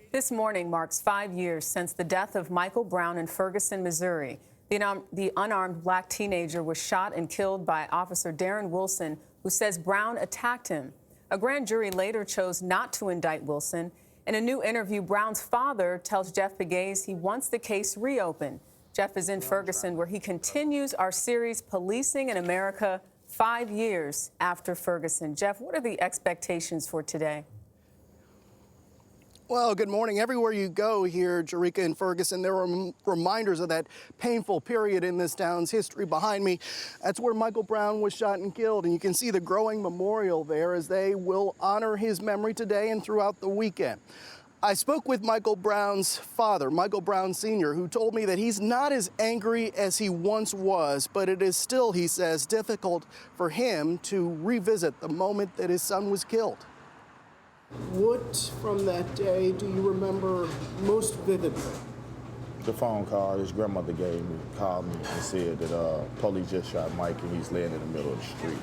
This morning marks 5 years since the death of Michael Brown in Ferguson, Missouri. The unarmed black teenager was shot and killed by Officer Darren Wilson, who says Brown attacked him. A grand jury later chose not to indict Wilson. In a new interview, Brown's father tells Jeff Pegues he wants the case reopened. Jeff is in Ferguson, where he continues our series, Policing in America, 5 years after Ferguson. Jeff, what are the expectations for today? Well, good morning. Everywhere you go here, Jerika and Ferguson, there are reminders of that painful period in this town's history behind me. That's where Michael Brown was shot and killed, and you can see the growing memorial there as they will honor his memory today and throughout the weekend. I spoke with Michael Brown's father, Michael Brown Sr., who told me that he's not as angry as he once was, but it is still, he says, difficult for him to revisit the moment that his son was killed. What from that day do you remember most vividly? The phone call his grandmother gave me, called me and said that police just shot Mike and he's laying in the middle of the street.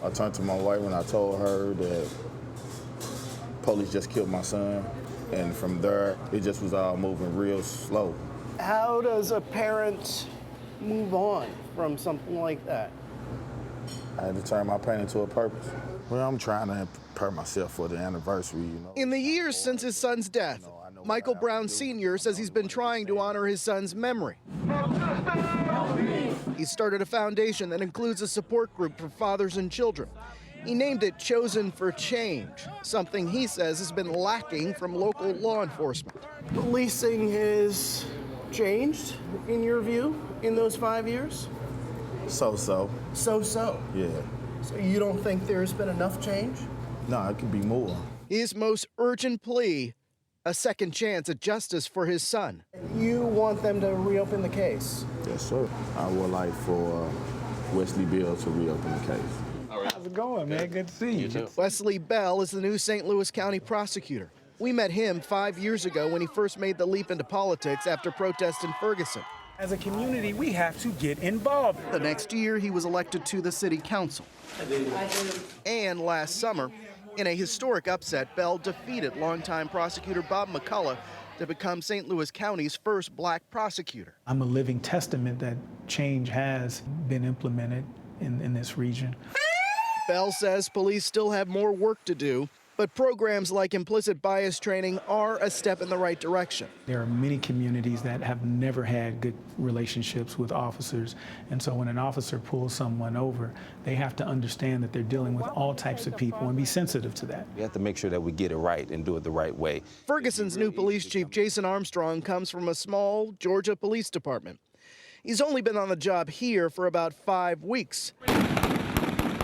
I turned to my wife and I told her that police just killed my son, and from there, it just was all moving real slow. How does a parent move on from something like that? I had to turn my pain into a purpose. Well, I'm trying to prepare myself for the anniversary, you know. In the years since his son's death, Michael Brown Sr. says he's been trying to honor his son's memory. He started a foundation that includes a support group for fathers and children. He named it Chosen for Change, something he says has been lacking from local law enforcement. Policing has changed, in your view, in those 5 years? So-so. So-so? Yeah. So you don't think there's been enough change? No, it could be more. His most urgent plea, a second chance at justice for his son. You want them to reopen the case? Yes, sir. I would like for Wesley Bill to reopen the case. How's it going, man? Good to see you. Wesley Bell is the new St. Louis County prosecutor. We met him 5 years ago when he first made the leap into politics after protests in Ferguson. As a community, we have to get involved. The next year, he was elected to the city council. And last summer, in a historic upset, Bell defeated longtime prosecutor Bob McCullough to become St. Louis County's first black prosecutor. I'm a living testament that change has been implemented in this region. Bell says police still have more work to do, but programs like implicit bias training are a step in the right direction. There are many communities that have never had good relationships with officers, and so when an officer pulls someone over, they have to understand that they're dealing with all types of people and be sensitive to that. We have to make sure that we get it right and do it the right way. Ferguson's new police chief, Jason Armstrong, comes from a small Georgia police department. He's only been on the job here for about 5 weeks,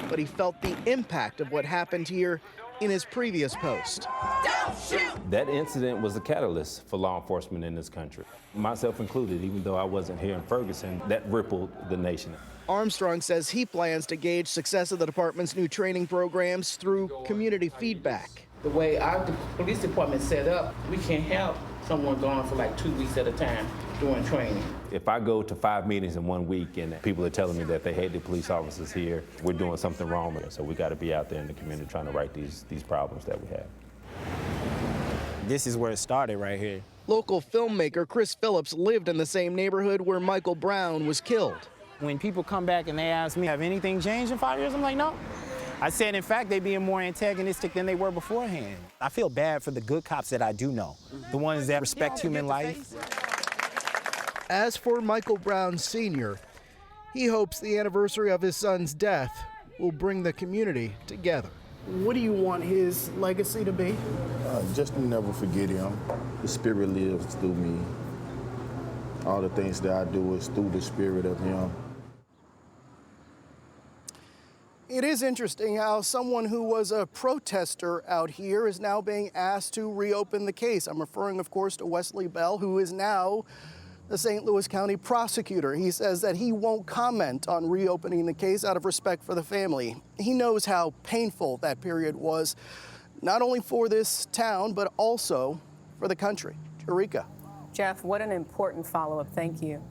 but he felt the impact of what happened here in his previous post. Don't shoot! That incident was a catalyst for law enforcement in this country, myself included. Even though I wasn't here in Ferguson, that rippled the nation. Armstrong says he plans to gauge success of the department's new training programs through community feedback. The way our police department set up, we can't have someone gone for like 2 weeks at a time doing training. If I go to 5 meetings in 1 week and people are telling me that they hate the police officers here, we're doing something wrong with it. So we got to be out there in the community trying to right these problems that we have. This is where it started right here. Local filmmaker Chris Phillips lived in the same neighborhood where Michael Brown was killed. When people come back and they ask me, have anything changed in 5 years? I'm like, no. I said, in fact, they're being more antagonistic than they were beforehand. I feel bad for the good cops that I do know, the ones that respect human life. As for Michael Brown Sr., he hopes the anniversary of his son's death will bring the community together. What do you want his legacy to be? Just to never forget him. The spirit lives through me. All the things that I do is through the spirit of him. It is interesting how someone who was a protester out here is now being asked to reopen the case. I'm referring, of course, to Wesley Bell, who is now the St. Louis County prosecutor. He says that he won't comment on reopening the case out of respect for the family. He knows how painful that period was, not only for this town, but also for the country. Eureka. Jeff, what an important follow-up. Thank you.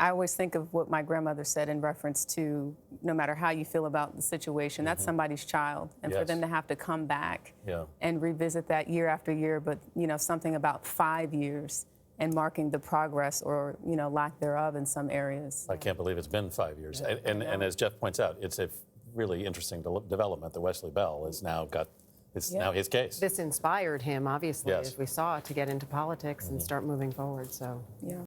I always think of what my grandmother said in reference to no matter how you feel about the situation, that's somebody's child. And for them to have to come back and revisit that year after year, but, you know, something about 5 years and marking the progress or, you know, lack thereof in some areas. I can't believe it's been 5 years. And as Jeff points out, it's a really interesting development that Wesley Bell has now got. It's now his case. This inspired him, obviously, as we saw, to get into politics and start moving forward. So. Yeah.